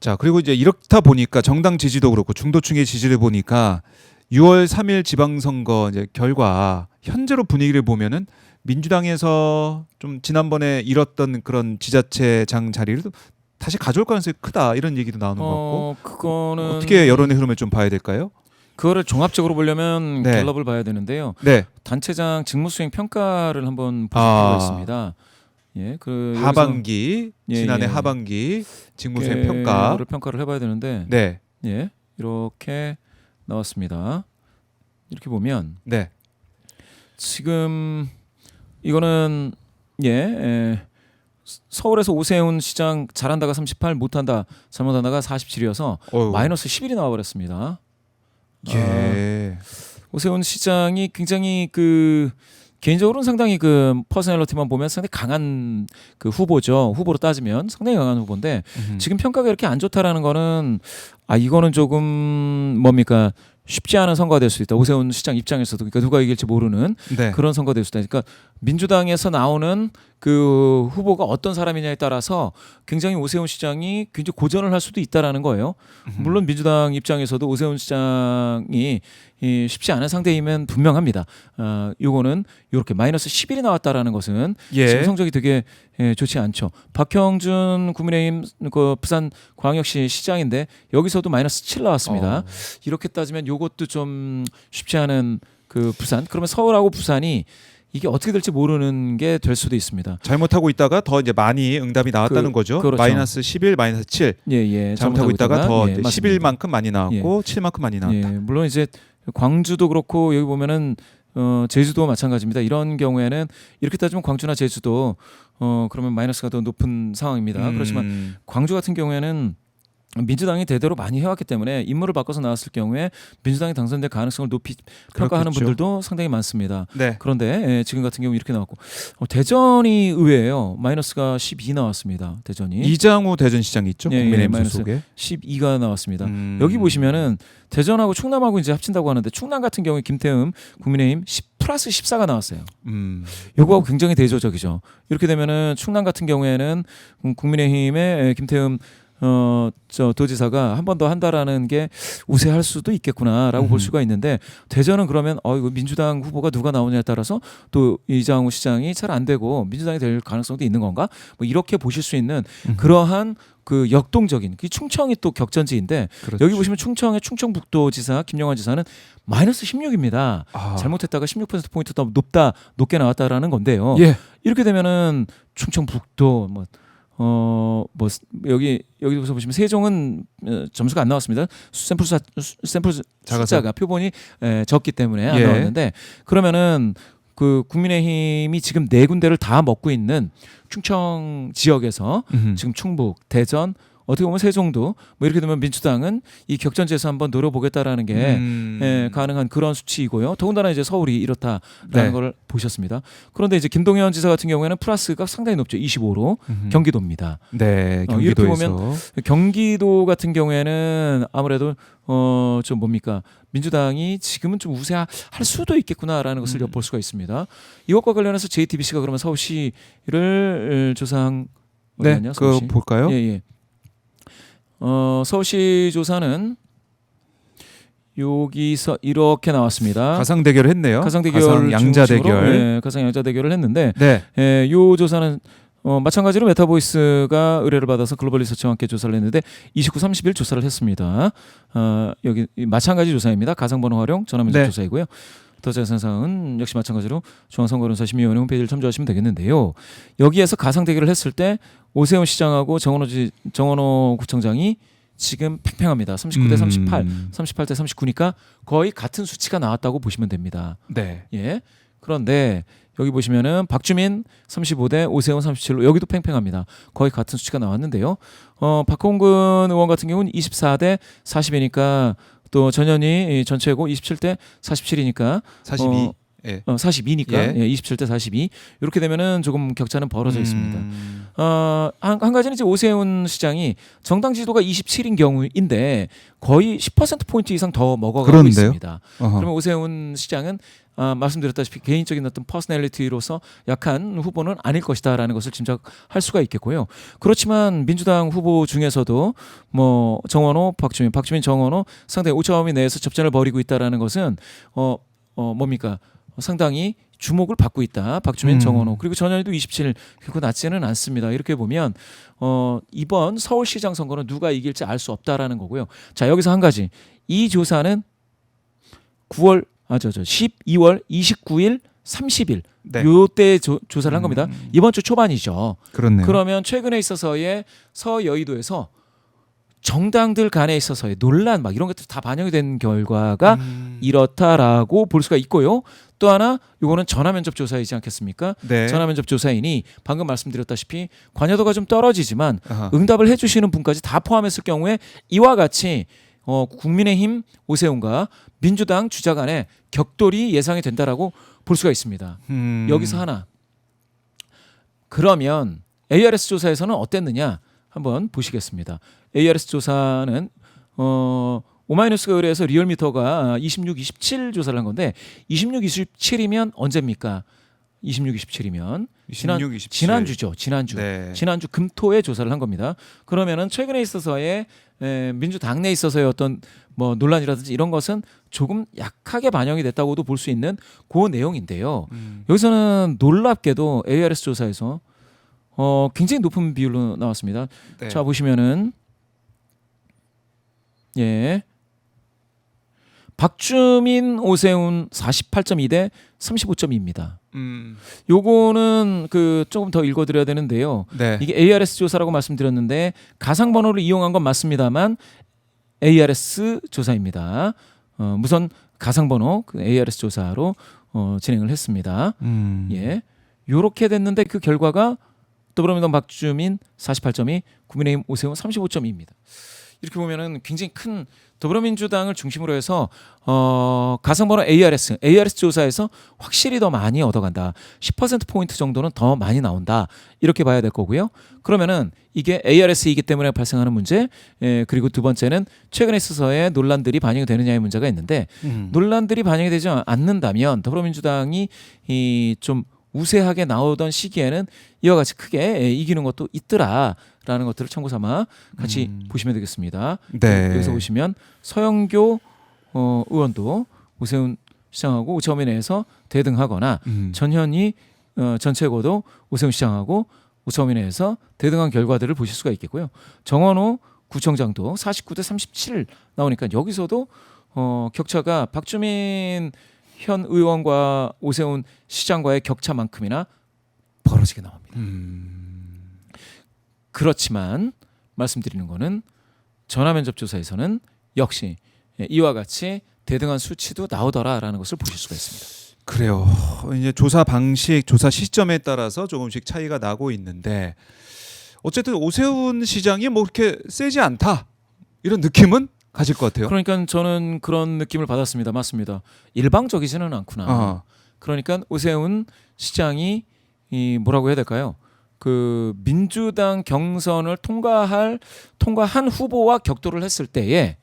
자, 그리고 이제 이렇다 보니까 정당 지지도 그렇고 중도층의 지지를 보니까 6월 3일 지방선거 이제 결과 현재로 분위기를 보면은 민주당에서 좀 지난번에 잃었던 그런 지자체장 자리를 다시 가져올 가능성이 크다 이런 얘기도 나오는 것 같고 그거는 어떻게 여론의 흐름을 좀 봐야 될까요? 그거를 종합적으로 보려면 네. 갤럽을 봐야 되는데요. 네, 단체장 직무수행 평가를 한번 보실 필요가 있습니다. 예, 그 하반기 예, 지난해 예. 하반기 직무수행 평가. 를 평가를 해봐야 되는데, 네, 예, 이렇게 나왔습니다. 이렇게 보면 네, 지금 이거는 서울에서 오세훈 시장 잘한다가 38, 못한다, 잘못한다가 47이어서 어휴. 마이너스 11이 나와버렸습니다. 예, 오세훈 시장이 굉장히 그 개인적으로는 상당히 그 퍼스널리티만 보면 상당히 강한 그 후보죠. 후보로 따지면 상당히 강한 후보인데 지금 평가가 이렇게 안 좋다라는 거는 이거는 조금 뭡니까 쉽지 않은 선거가 될 수 있다. 오세훈 시장 입장에서도 그러니까 누가 이길지 모르는 네, 그런 선거가 될 수 있다. 그러니까 민주당에서 나오는 그 후보가 어떤 사람이냐에 따라서 굉장히 오세훈 시장이 굉장히 고전을 할 수도 있다라는 거예요. 물론 민주당 입장에서도 오세훈 시장이 쉽지 않은 상대이면 분명합니다. 요거는 이렇게 마이너스 11이 나왔다라는 것은 예, 지금 성적이 되게 좋지 않죠. 박형준 국민의힘 그 부산 광역시 시장인데 여기서도 마이너스 7 나왔습니다. 이렇게 따지면 요것도 좀 쉽지 않은 그 부산. 그러면 서울하고 부산이 이게 어떻게 될지 모르는 게 될 수도 있습니다. 잘못하고 있다가 더 이제 많이 응답이 나왔다는 거죠. 그렇죠. 마이너스 11, 마이너스 7. 예. 잘못하고 있다가 더 맞습니다. 11만큼 많이 나왔고 7만큼 많이 나왔다. 예, 물론 이제 광주도 그렇고 여기 보면은 제주도 마찬가지입니다. 이런 경우에는 이렇게 따지면 광주나 제주도 그러면 마이너스가 더 높은 상황입니다. 그렇지만 광주 같은 경우에는 민주당이 대대로 많이 해왔기 때문에 인물을 바꿔서 나왔을 경우에 민주당이 당선될 가능성을 높이 평가하는 그렇겠죠. 분들도 상당히 많습니다. 네. 그런데 지금 같은 경우 이렇게 나왔고 대전이 의외예요. 마이너스가 12 나왔습니다. 대전이 이장우 대전시장이 있죠. 예, 국민의힘 마이너스 소속에. 12가 나왔습니다. 여기 보시면은 대전하고 충남하고 이제 합친다고 하는데 충남 같은 경우에 김태흠 국민의힘 10 플러스 14가 나왔어요. 요거하고 굉장히 대조적이죠. 이렇게 되면은 충남 같은 경우에는 국민의힘의 김태흠 도지사가 한 번 더 한다라는 게 우세할 수도 있겠구나라고 볼 수가 있는데 대전은 그러면 이거 민주당 후보가 누가 나오냐에 따라서 또 이장우 시장이 잘 안 되고 민주당이 될 가능성도 있는 건가? 뭐 이렇게 보실 수 있는 그러한 그 역동적인 충청이 또 격전지인데 그렇죠. 여기 보시면 충청의 충청북도지사 김영환 지사는 마이너스 16입니다. 아. 잘못했다가 16%포인트 더 높게 나왔다라는 건데요. 예. 이렇게 되면은 충청북도 여기서 보시면 세종은 점수가 안 나왔습니다. 샘플 숫자가 표본이 적기 때문에 안 예. 나왔는데 그러면은 그 국민의힘이 지금 네 군데를 다 먹고 있는 충청 지역에서 지금 충북, 대전 어떻게 보면 세종도 뭐 이렇게 되면 민주당은 이 격전지에서 한번 노려보겠다라는 게 가능한 그런 수치이고요. 더군다나 이제 서울이 이렇다라는 네. 걸 보셨습니다. 그런데 이제 김동연 지사 같은 경우에는 플러스가 상당히 높죠. 25로 경기도입니다. 네, 이렇게 경기도에서. 보면 경기도 같은 경우에는 아무래도 좀 뭡니까 민주당이 지금은 좀 우세할 수도 있겠구나라는 것을 엿볼 수가 있습니다. 이것과 관련해서 JTBC가 그러면 서울시를 조사한 네, 어디였냐, 그거 서울시? 볼까요? 예. 서울시 조사는 여기서 이렇게 나왔습니다. 가상 대결을 했네요. 가상 대결 가상 양자 대결. 가상 양자 대결을 했는데 네. 요 조사는 마찬가지로 메타보이스가 의뢰를 받아서 글로벌 리서치와 함께 조사를 했는데 29, 30일 조사를 했습니다. 여기 마찬가지 조사입니다. 가상번호 활용 전화면접 네. 조사이고요. 더 자세한 사항은 역시 마찬가지로 중앙선거론사심의위원회 홈페이지를 참조하시면 되겠는데요. 여기에서 가상 대결을 했을 때 오세훈 시장하고 정원호 구청장이 지금 팽팽합니다. 39대 38, 38대 39니까 거의 같은 수치가 나왔다고 보시면 됩니다. 네. 예. 그런데 여기 보시면은 박주민 35대 오세훈 37로 여기도 팽팽합니다. 거의 같은 수치가 나왔는데요. 박홍근 의원 같은 경우는 24대 40이니까 또 전현희 전체고 27대 47이니까 42. 예. 42니까 예. 27대 42 이렇게 되면은 조금 격차는 벌어져 있습니다. 한 가지는 이제 오세훈 시장이 정당 지지도가 27인 경우인데 거의 10% 포인트 이상 더 먹어가고 그런데요? 있습니다. 어허. 그러면 오세훈 시장은 말씀드렸다시피 개인적인 어떤 퍼스널리티로서 약한 후보는 아닐 것이다라는 것을 짐작할 수가 있겠고요. 그렇지만 민주당 후보 중에서도 뭐 정원호, 박주민, 정원호 상당히 오차범위 내에서 접전을 벌이고 있다라는 것은 뭡니까? 상당히 주목을 받고 있다. 박주민, 정원호 그리고 전현희도 27 결코 낮지는 않습니다. 이렇게 보면 이번 서울시장 선거는 누가 이길지 알 수 없다라는 거고요. 자 여기서 한 가지 이 조사는 12월 29일, 30일 네. 요때 조사를 한 겁니다. 이번 주 초반이죠. 그렇네요. 그러면 최근에 있어서의 서여의도에서 정당들 간에 있어서의 논란 막 이런 것들 다 반영이 된 결과가 이렇다라고 볼 수가 있고요. 또 하나 요거는 전화면접 조사이지 않겠습니까? 네. 전화면접 조사이니 방금 말씀드렸다시피 관여도가 좀 떨어지지만 아하. 응답을 해주시는 분까지 다 포함했을 경우에 이와 같이 국민의힘 오세훈과 민주당 주자 간의 격돌이 예상이 된다라고 볼 수가 있습니다. 여기서 하나. 그러면 ARS 조사에서는 어땠느냐 한번 보시겠습니다. ARS 조사는 오마이뉴스가 의뢰해서 리얼미터가 26, 27 조사를 한 건데 26, 27이면 언제입니까? 26, 27이면 26, 27. 지난주죠. 지난주. 네. 지난주 금토에 조사를 한 겁니다. 그러면은 최근에 있어서의 민주 당내에 있어서의 어떤 뭐 논란이라든지 이런 것은 조금 약하게 반영이 됐다고도 볼 수 있는 그 내용인데요. 여기서는 놀랍게도 ARS 조사에서 굉장히 높은 비율로 나왔습니다. 네. 자 보시면은 예. 박주민, 오세훈 48.2대 35.2입니다. 요거는 그 조금 더 읽어드려야 되는데요. 네. 이게 ARS 조사라고 말씀드렸는데 가상 번호를 이용한 건 맞습니다만 ARS 조사입니다. 무선 가상 번호 그 ARS 조사로 진행을 했습니다. 예, 요렇게 됐는데 그 결과가 더불어민주당 박주민 48.2, 국민의힘 오세훈 35.2입니다. 이렇게 보면은 굉장히 큰 더불어민주당을 중심으로 해서 가상번호 ARS 조사에서 확실히 더 많이 얻어간다. 10% 포인트 정도는 더 많이 나온다. 이렇게 봐야 될 거고요. 그러면은 이게 ARS이기 때문에 발생하는 문제, 그리고 두 번째는 최근에 있어서의 논란들이 반영이 되느냐의 문제가 있는데 논란들이 반영이 되지 않는다면 더불어민주당이 좀 우세하게 나오던 시기에는 이와 같이 크게 이기는 것도 있더라라는 것들을 참고 삼아 같이 보시면 되겠습니다. 네. 여기서 보시면 서영교 의원도 오세훈 시장하고 오차범위 내에서 대등하거나 전현희 전 최고도 오세훈 시장하고 오차범위 내에서 대등한 결과들을 보실 수가 있겠고요. 정원호 구청장도 49대 37 나오니까 여기서도 격차가 박주민 현 의원과 오세훈 시장과의 격차만큼이나 벌어지게 나옵니다. 그렇지만 말씀드리는 거는 전화면접 조사에서는 역시 이와 같이 대등한 수치도 나오더라라는 것을 보실 수가 있습니다. 그래요. 이제 조사 방식, 조사 시점에 따라서 조금씩 차이가 나고 있는데 어쨌든 오세훈 시장이 뭐 그렇게 세지 않다 이런 느낌은 가질 것 같아요. 그러니까 저는 그런 느낌을 받았습니다. 맞습니다. 일방적이지는 않구나. 그러니까 오세훈 시장이 뭐라고 해야 될까요? 그 민주당 경선을 통과한 후보와 격돌을 했을 때에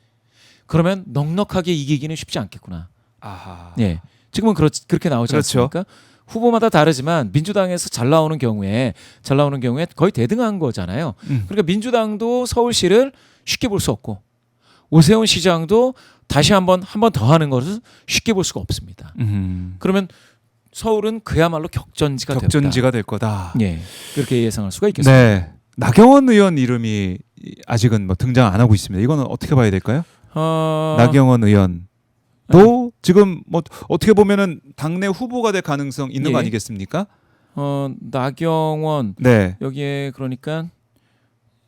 그러면 넉넉하게 이기기는 쉽지 않겠구나. 아하. 예. 지금은 그렇게 나오지 그렇죠. 않습니까? 후보마다 다르지만 민주당에서 잘 나오는 경우에 거의 대등한 거잖아요. 그러니까 민주당도 서울시를 쉽게 볼 수 없고 오세훈 시장도 다시 한 번 더 하는 것을 쉽게 볼 수가 없습니다. 그러면 서울은 그야말로 격전지가 될 거다. 예, 그렇게 예상할 수가 있겠습니다. 네. 나경원 의원 이름이 아직은 뭐 등장 안 하고 있습니다. 이거는 어떻게 봐야 될까요? 나경원 의원도 지금 뭐 어떻게 보면은 당내 후보가 될 가능성 있는 거 아니겠습니까? 나경원 네. 여기에 그러니까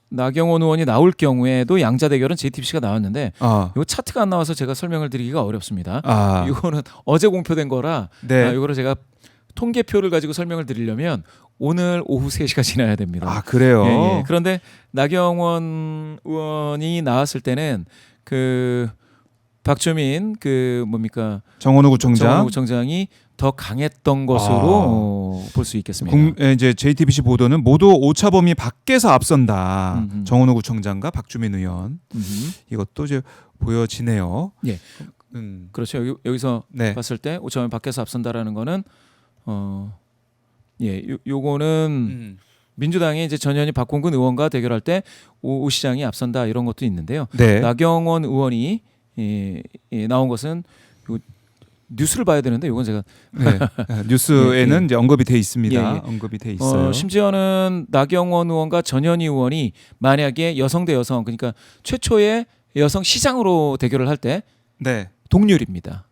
나경원 의원이 나올 경우에도 양자 대결은 JTBC가 나왔는데 이거 차트가 안 나와서 제가 설명을 드리기가 어렵습니다. 이거는 어제 공표된 거라 네. 이거를 제가 통계표를 가지고 설명을 드리려면 오늘 오후 3시가 지나야 됩니다. 그래요? 예. 그런데 나경원 의원이 나왔을 때는 그 박주민 정원호 구청장이 더 강했던 것으로 볼 수 있겠습니다. 이제 JTBC 보도는 모두 오차범위 밖에서 앞선다. 정원호 구청장과 박주민 의원. 이것도 이제 보여지네요. 예. 그렇죠. 여기서 네. 봤을 때 오차범위 밖에서 앞선다라는 거는 요거는 민주당이 이제 전현희 박홍근 의원과 대결할 때 오 시장이 앞선다 이런 것도 있는데요. 네. 나경원 의원이 나온 것은 요 뉴스를 봐야 되는데 이건 제가 네. 뉴스에는 예. 이제 언급이 돼 있습니다. 예, 예. 언급이 돼 있어요. 심지어는 나경원 의원과 전현희 의원이 만약에 여성 대 여성 그러니까 최초의 여성 시장으로 대결을 할 때 네. 동률입니다.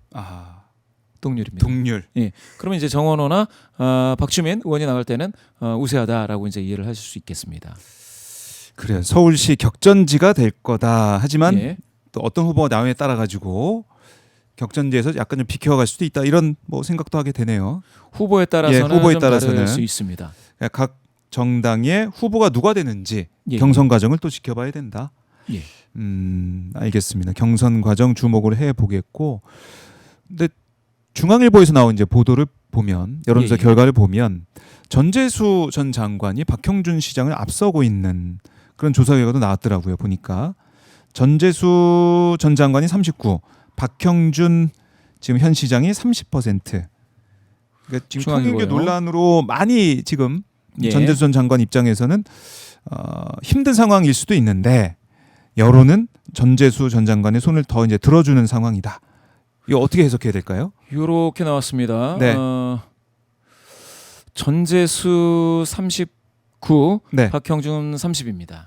동률입니다. 동률. 예. 그러면 이제 정원호나 박주민 의원이 나갈 때는 우세하다라고 이제 이해를 하실 수 있겠습니다. 그래요. 서울시 격전지가 될 거다. 하지만 예. 또 어떤 후보가 나오냐에 따라 가지고 격전지에서 약간 좀 비켜갈 수도 있다. 이런 뭐 생각도 하게 되네요. 후보에 따라서는 후보에 좀 따라서는 다를 수 있습니다. 각 정당의 후보가 누가 되는지 예. 경선 과정을 또 지켜봐야 된다. 예. 알겠습니다. 경선 과정 주목을 해 보겠고, 근데 중앙일보에서 나온 이제 보도를 보면 여론조사 예, 예. 결과를 보면 전재수 전 장관이 박형준 시장을 앞서고 있는 그런 조사 결과도 나왔더라고요. 보니까 전재수 전 장관이 39, 박형준 지금 현 시장이 30%. 그러니까 지금 중앙일보요. 통일교 논란으로 많이 지금 예. 전재수 전 장관 입장에서는 힘든 상황일 수도 있는데 여론은 전재수 전 장관의 손을 더 이제 들어주는 상황이다. 이거 어떻게 해석해야 될까요? 이렇게 나왔습니다. 네. 전재수 39, 네. 박형준 30입니다.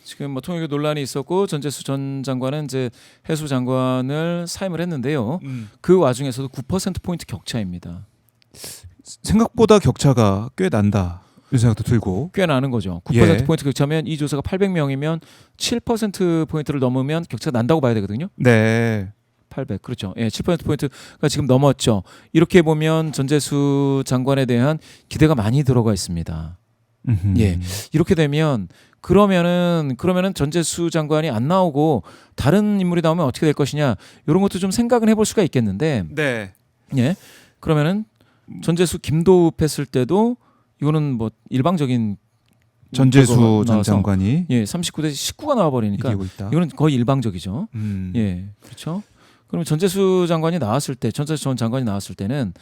지금 뭐 통일교 논란이 있었고 전재수 전 장관은 이제 해수 장관을 사임을 했는데요. 그 와중에서도 9% 포인트 격차입니다. 생각보다 격차가 꽤 난다. 이런 생각도 들고. 꽤 나는 거죠. 9% 예. 포인트 격차면 이 조사가 800명이면 7% 포인트를 넘으면 격차가 난다고 봐야 되거든요. 네. 800 그렇죠. 예, 7% 포인트가 지금 넘었죠. 이렇게 보면 전재수 장관에 대한 기대가 많이 들어가 있습니다. 예. 이렇게 되면 그러면은 전재수 장관이 안 나오고 다른 인물이 나오면 어떻게 될 것이냐 이런 것도 좀 생각은 해볼 수가 있겠는데 네. 예 그러면은 전재수 김도읍 했을 때도 이거는 뭐 일방적인 전재수 결과가 전 나와서 장관이 예 39대 19가 나와버리니까 이기고 있다. 이거는 거의 일방적이죠. 음. 예 그렇죠. 그러면 전재수 장관이 나왔을 때 전재수 전 장관이 나왔을 때는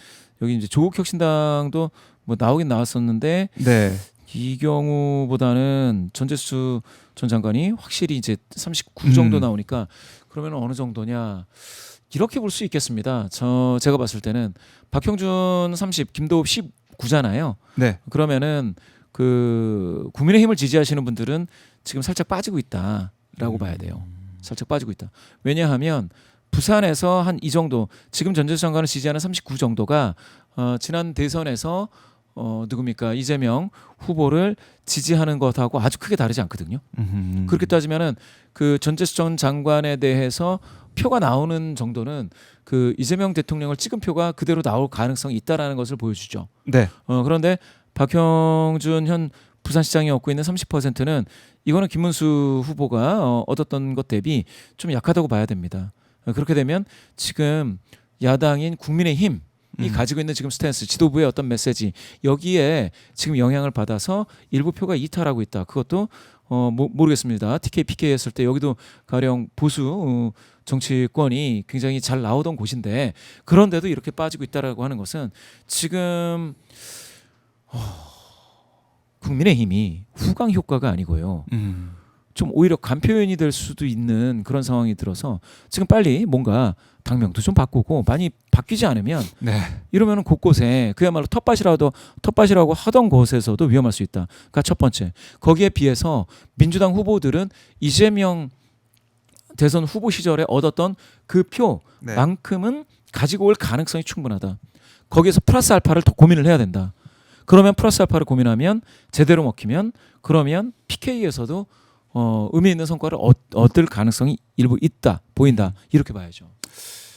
여기 이제 조국혁신당도 뭐 나오긴 나왔었는데 네. 이 경우보다는 전재수 전 장관이 확실히 이제 39 정도 나오니까 그러면 어느 정도냐 이렇게 볼 수 있겠습니다. 제가 봤을 때는 박형준 30, 김도읍 19잖아요. 네. 그러면은 그 국민의힘을 지지하시는 분들은 지금 살짝 빠지고 있다라고 봐야 돼요. 살짝 빠지고 있다. 왜냐하면 부산에서 한 이 정도 지금 전재수 장관을 지지하는 39 정도가 지난 대선에서 누굽니까 이재명 후보를 지지하는 것하고 아주 크게 다르지 않거든요. 그렇게 따지면은 그 전재수 전 장관에 대해서 표가 나오는 정도는 그 이재명 대통령을 찍은 표가 그대로 나올 가능성이 있다라는 것을 보여주죠. 네. 그런데 박형준 현 부산시장이 얻고 있는 30%는 이거는 김문수 후보가 얻었던 것 대비 좀 약하다고 봐야 됩니다. 그렇게 되면 지금 야당인 국민의힘 이 가지고 있는 지금 스탠스, 지도부의 어떤 메시지 여기에 지금 영향을 받아서 일부 표가 이탈하고 있다. 그것도 모르겠습니다. TK, PK 했을 때 여기도 가령 보수 정치권이 굉장히 잘 나오던 곳인데 그런데도 이렇게 빠지고 있다라고 하는 것은 지금 국민의힘이 후광 효과가 아니고요. 좀 오히려 간표연이 될 수도 있는 그런 상황이 들어서 지금 빨리 뭔가 당명도 좀 바꾸고 많이 바뀌지 않으면 네. 이러면 곳곳에 그야말로 텃밭이라고 하던 곳에서도 위험할 수 있다. 그러니까 첫 번째 거기에 비해서 민주당 후보들은 이재명 대선 후보 시절에 얻었던 그 표만큼은 가지고 올 가능성이 충분하다. 거기에서 플러스 알파를 더 고민을 해야 된다. 그러면 플러스 알파를 고민하면 제대로 먹히면 그러면 PK에서도 의미 있는 성과를 얻을 가능성이 일부 있다 보인다 이렇게 봐야죠.